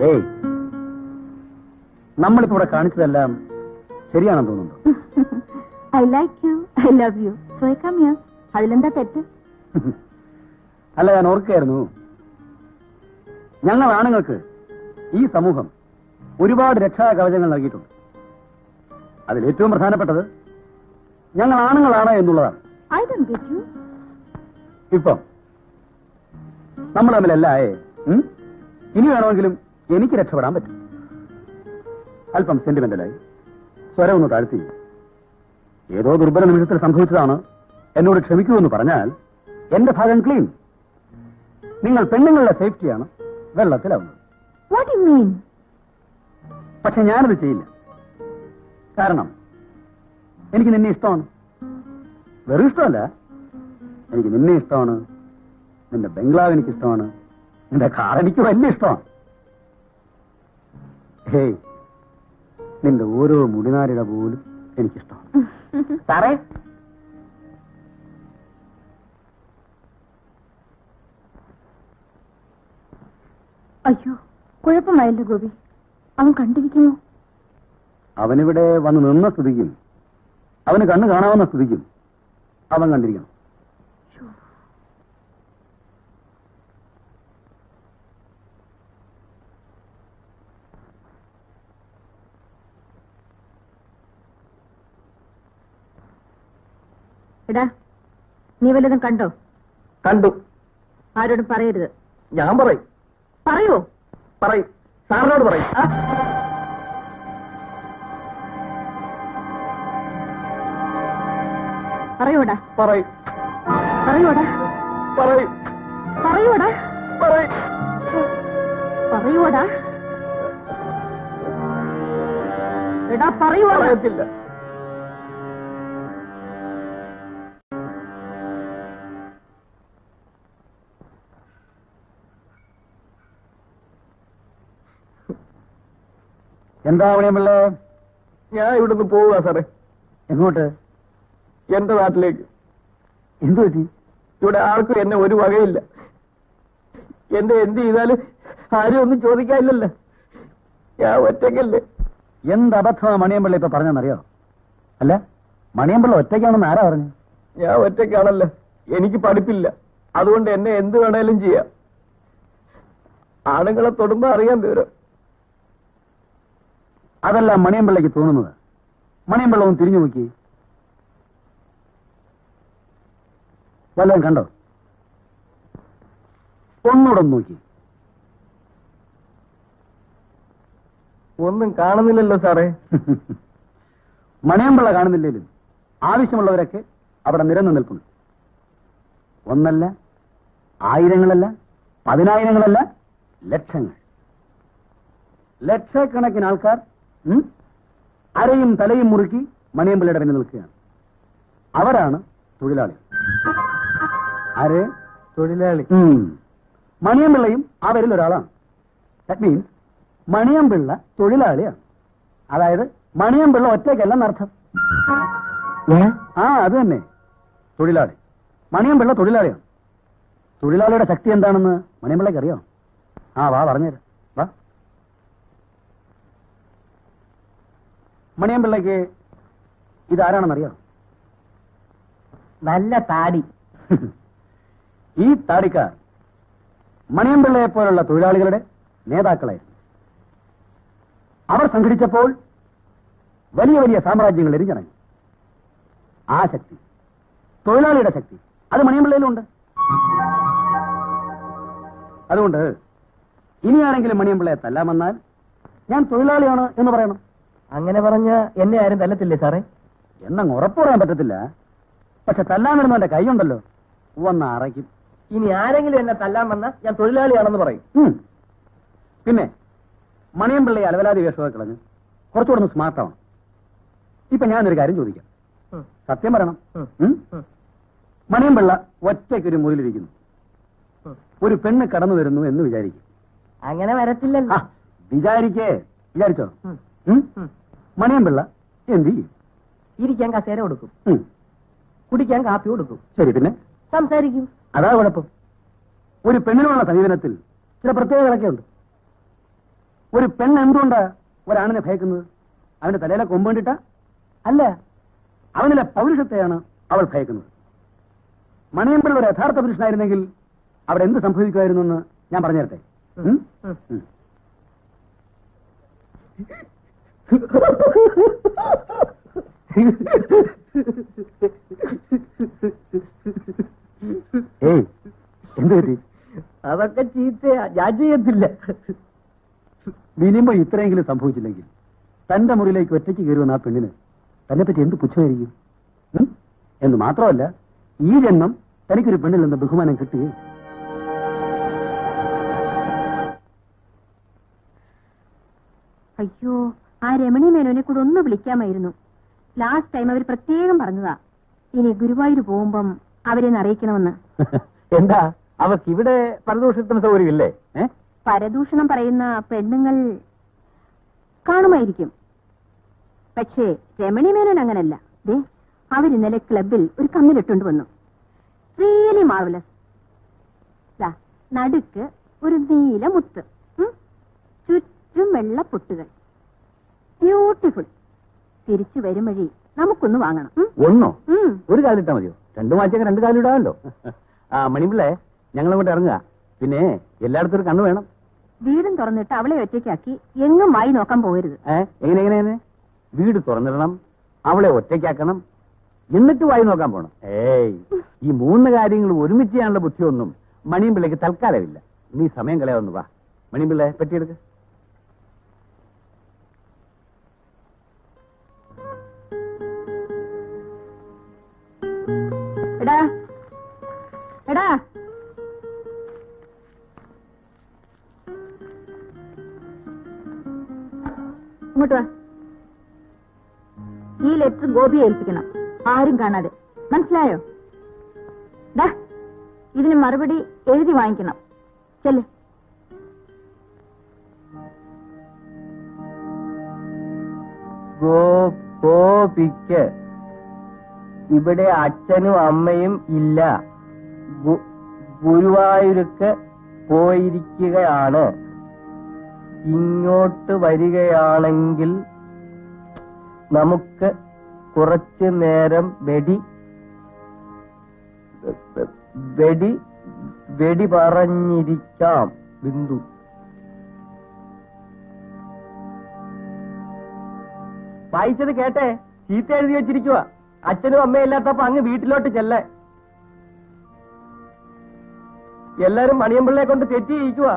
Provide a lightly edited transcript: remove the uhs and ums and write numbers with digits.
ഏയ്, നമ്മളിപ്പോ ഇവിടെ കാണിച്ചതെല്ലാം ശരിയാണെന്ന് തോന്നുന്നു. I like you, I love you, so I come here. അതിലെന്താ തെറ്റ്? അല്ല, ഞാൻ ഓർക്കുകയായിരുന്നു, ഞങ്ങൾ ആണുങ്ങൾക്ക് ഈ സമൂഹം ഒരുപാട് രക്ഷാ കവചങ്ങൾ നൽകിയിട്ടുണ്ട്. അതിലേറ്റവും പ്രധാനപ്പെട്ടത് ഞങ്ങൾ ആണുങ്ങളാണ് എന്നുള്ളതാണ്. I don't get you. ഇപ്പം നമ്മൾ തമ്മിലല്ലേ, ഇനി വേണമെങ്കിലും എനിക്ക് രക്ഷപ്പെടാൻ പറ്റും. അല്പം സെന്റിമെന്റലായി സ്വരം ഒന്ന് താഴ്ത്തി, ഏതോ ദുർബല നിമിഷത്തിൽ സംഭവിച്ചതാണ്, എന്നോട് ക്ഷമിക്കുമെന്ന് പറഞ്ഞാൽ എന്റെ ഭാഗം ക്ലീൻ. നിങ്ങൾ പെണ്ണുങ്ങളുടെ സേഫ്റ്റിയാണ് വെള്ളത്തിലാവുന്നത്. What you mean? പക്ഷെ ഞാനത് ചെയ്യില്ല. കാരണം എനിക്ക് നിന്നെ ഇഷ്ടമാണ്. വെറും ഇഷ്ടമല്ല, എനിക്ക് നിന്നെ ഇഷ്ടമാണ്, നിന്റെ ബംഗ്ലാവ് എനിക്ക് ഇഷ്ടമാണ്, നിന്റെ കാർ എനിക്ക് വലിയ ഇഷ്ടമാണ്. ഹേയ്, നിന്റെ ഓരോ മുടിനാരിട പോലും എനിക്കിഷ്ടമാണ്. സാറേ, അയ്യോ, കുഴപ്പമായല്ലോ ഗോപി. അവൻ കണ്ടിരിക്കുന്നു. അവനിവിടെ വന്ന് നിന്ന സ്ഥിതിക്കും അവന് കണ്ണ് കാണാവുന്ന സ്ഥിതിക്കും അവൻ കണ്ടിരിക്കണം. എടാ, നീ വല്ലതും കണ്ടോ? കണ്ടു. ആരോടും പറയരുത്. ഞാൻ പറയും. പറയോ? പറയും. സാറിനോട് പറയും. പറയോടാ? പറയും. പറയോടാ? പറയും. പറയോടാ? പറയും. പറയോടാ? എടാ, പറയോടാ? പറയത്തില്ല. എന്താ മണിയമ്പിള്ള? ഞാൻ ഇവിടുന്ന് പോവുക സാറേ. എങ്ങോട്ട്? എന്റെ നാട്ടിലേക്ക്. എന്തു പറ്റി? ഇവിടെ ആർക്കും എന്നെ ഒരു വകയില്ല. എന്റെ എന്ത് ചെയ്താലും ആരും ഒന്നും ചോദിക്കാനില്ലല്ലോ. ഞാൻ ഒറ്റയ്ക്കല്ലേ. എന്ത് അബദ്ധമാണ് മണിയമ്പിള്ള ഇപ്പൊ പറഞ്ഞെന്നറിയോ? അല്ല, മണിയമ്പിള്ള ഒറ്റയ്ക്കാണെന്ന് ആരാ പറഞ്ഞു? ഞാൻ ഒറ്റയ്ക്കാണല്ലോ. എനിക്ക് പഠിപ്പില്ല. അതുകൊണ്ട് എന്നെ എന്ത് വേണേലും ചെയ്യാം. ആണുങ്ങളെ തൊടുമ്പോ അറിയാൻ വിവരം. അതല്ല മണിയമ്പിള്ളയ്ക്ക് തോന്നുന്നത്. മണിയമ്പിള്ള ഒന്ന് തിരിഞ്ഞു നോക്കി. വല്ലതും കണ്ടോ? ഒന്നുകൂടെ ഒന്ന് നോക്കി. ഒന്നും കാണുന്നില്ലല്ലോ സാറേ. മണിയമ്പിള്ള കാണുന്നില്ലേലും ആവശ്യമുള്ളവരൊക്കെ അവിടെ നിരന്നു നിൽക്കുന്നു. ഒന്നല്ല, ആയിരങ്ങളല്ല, പതിനായിരങ്ങളല്ല, ലക്ഷങ്ങൾ. ലക്ഷക്കണക്കിന് ആൾക്കാർ അരയും തലയും മുറുക്കി മണിയമ്പിള്ളയുടെ പിന്നിൽ നിൽക്കുകയാണ്. അവരാണ് തൊഴിലാളി. ആര്? തൊഴിലാളി. മണിയമ്പിള്ളയും അവരിൽ ഒരാളാണ്. ദാറ്റ് മീൻസ് മണിയമ്പിള്ള തൊഴിലാളിയാണ്. അതായത് മണിയമ്പിള്ള ഒറ്റയ്ക്കല്ലെന്നർത്ഥം. അത് തന്നെ, തൊഴിലാളി. മണിയമ്പിള്ള തൊഴിലാളിയാണ്. തൊഴിലാളിയുടെ ശക്തി എന്താണെന്ന് മണിയമ്പിള്ളയ്ക്ക് അറിയാം. വാ പറഞ്ഞുതരാം. വാ. മണിയമ്പിള്ളയ്ക്ക് ഇതാരാണെന്നറിയാം? നല്ല താടി. ഈ താടിക്കാർ മണിയമ്പിള്ളയെ പോലുള്ള തൊഴിലാളികളുടെ നേതാക്കളായിരുന്നു. അവർ സംഘടിച്ചപ്പോൾ വലിയ വലിയ സാമ്രാജ്യങ്ങൾ എരിഞ്ഞിറങ്ങി. ആ ശക്തി, തൊഴിലാളിയുടെ ശക്തി, അത് മണിയമ്പിള്ളയിലുണ്ട്. അതുകൊണ്ട് ഇനിയാണെങ്കിലും മണിയമ്പിള്ളയെ തല്ലാൻ വന്നാൽ ഞാൻ തൊഴിലാളിയാണ് എന്ന് പറയണം. അങ്ങനെ പറഞ്ഞ എന്നെ ആരും തല്ലത്തില്ലേ സാറേ? എന്നങ്ങ് ഉറപ്പ് പറയാൻ പറ്റത്തില്ല. പക്ഷെ തല്ലാൻ വരുന്നവന്റെ കൈയുണ്ടല്ലോ, വന്ന് അറയ്ക്കും. ഇനി ആരെങ്കിലും എന്നെ തല്ലാൻ വന്നാൽ ഞാൻ തൊഴിലാളിയാണെന്ന് പറയും. പിന്നെ മണിയമ്പിള്ളയെ അലവലാതി വേഷമൊക്കെ കളഞ്ഞ് കുറച്ചുകൂടെ ഒന്ന് സ്മാർട്ട് ആവണം. ഇപ്പൊ ഞാനൊരു കാര്യം ചോദിക്കാം, സത്യം പറയണം. മണിയമ്പിള്ള ഒറ്റയ്ക്കൊരു മുറിയിലിരിക്കുന്നു. ഒരു പെണ്ണ് കടന്നു വരുന്നു എന്ന് വിചാരിക്കും. അങ്ങനെ വരത്തില്ലല്ലോ. വിചാരിച്ചോ? മണിയമ്പിള്ള എന്ത് ചെയ്യും? ഇരിക്കാൻ കസേര കൊടുക്കും, കുടിക്കാൻ കാപ്പി കൊടുക്കും. ശരി, പിന്നെ സംസാരിക്കും. അതാ കുഴപ്പം. ഒരു പെണ്ണിനുള്ള സമീപനത്തിൽ ചില പ്രത്യേകതകളൊക്കെ ഉണ്ട്. ഒരു പെണ്ണ് എന്തുകൊണ്ടാ ഒരാണിനെ ഭയക്കുന്നത്? അവന്റെ തലയിലെ കൊമ്പ് കണ്ടിട്ടാ? അല്ല, അവനിലെ പൗരുഷത്തെയാണ് അവൾ ഭയക്കുന്നത്. മണിയമ്പിള്ള ഒരു യഥാർത്ഥ പുരുഷനായിരുന്നെങ്കിൽ അവിടെ എന്ത് സംഭവിക്കുമായിരുന്നു എന്ന് ഞാൻ പറഞ്ഞു തരട്ടെ. ഏയ്, എന്ത് പറ്റി? അതൊക്കെ ചീത്തയാ, ഞാൻ ചെയ്യത്തില്ല. മിനിമം ഇത്രയെങ്കിലും സംഭവിച്ചില്ലെങ്കിൽ തന്റെ മുറിയിലേക്ക് ഒറ്റയ്ക്ക് കയറുന്ന ആ പെണ്ണിന് തന്നെ പറ്റി എന്ത് പുച്ഛമായിരിക്കും? എന്ന് മാത്രമല്ല, ഈ ജന്മം തനിക്കൊരു പെണ്ണിൽ നിന്ന് ബഹുമാനം കിട്ടുകയും. അയ്യോ, ആ രമണി മേനോനെ കൂടെ ഒന്ന് വിളിക്കാമായിരുന്നു. ലാസ്റ്റ് ടൈം അവർ പ്രത്യേകം പറഞ്ഞതാ ഇനി ഗുരുവായൂർ പോകുമ്പം അവരെ അറിയിക്കണമെന്ന്. എന്താ അവർക്ക് ഇവിടെ പരദൂഷണത്തിന് സൗകര്യമില്ലേ? പരദൂഷണം പറയുന്ന പെണ്ണുങ്ങൾ കാണുമായിരിക്കും. പക്ഷേ രമണി മേനോൻ അങ്ങനല്ല. ദേ, അവരിന്നലെ ക്ലബിൽ ഒരു കമ്മിലിട്ടുകൊണ്ട് വന്നു. Really marvellous. നടുക്ക് ഒരു നീല മുത്ത്, ചുറ്റും വെള്ള പൊട്ടുകൾ. ബ്യൂട്ടിഫുൾ. തിരിച്ചു വരും വഴി നമുക്കൊന്ന് വാങ്ങണം. ഒന്നോ? ഒരു കാലിട്ടാ മതിയോ? രണ്ടു മാറ്റൊക്കെ രണ്ട് കാലിടാമല്ലോ. ആ മണിപിള്ളേ, ഞങ്ങളങ്ങോട്ട് ഇറങ്ങുക. പിന്നെ എല്ലായിടത്തും ഒരു കണ്ണു വേണം. വീടും തുറന്നിട്ട് അവളെ ഒറ്റയ്ക്കാക്കി എങ്ങും വായി നോക്കാൻ പോകരുത്. എങ്ങനെ? വീട് തുറന്നിടണം, അവളെ ഒറ്റയ്ക്കാക്കണം, എന്നിട്ട് വായി നോക്കാൻ പോണം. ഈ മൂന്ന് കാര്യങ്ങൾ ഒരുമിച്ച് ചെയ്യാനുള്ള ബുദ്ധിയൊന്നും മണിയമ്പിള്ളയ്ക്ക് തൽക്കാലമില്ല. നീ സമയം കളയാവുന്നു. വാ മണിയമ്പിള്ളേ, പെട്ടിയെടുക്ക്. എടാ എടാ, ഇങ്ങോട്ട് വാ. ഈ ലെറ്റർ ഗോപിയെ ഏൽപ്പിക്കണം, ആരും കാണാതെ. മനസ്സിലായോ? ഇതിന് മറുപടി എഴുതി വാങ്ങിക്കണം. ചെല്ല്. ഗോപിക്ക് ഇവിടെ അച്ഛനും അമ്മയും ഇല്ല. ഗുരുവായൂർക്ക് പോയിരിക്കുകയാണ്. ഇങ്ങോട്ട് വരികയാണെങ്കിൽ നമുക്ക് കുറച്ചു നേരം വെടി പറഞ്ഞിരിക്കാം. ബിന്ദു. വായിച്ചത് കേട്ടെ? ചീത്ത എഴുതി വെച്ചിരിക്കുക. അച്ഛനും അമ്മയും ഇല്ലാത്തപ്പോ അങ്ങ് വീട്ടിലോട്ട് ചെല്ലേ. എല്ലാരും മണിയമ്പിള്ളയെ കൊണ്ട് തെറ്റി ചെയ്യിക്കുക.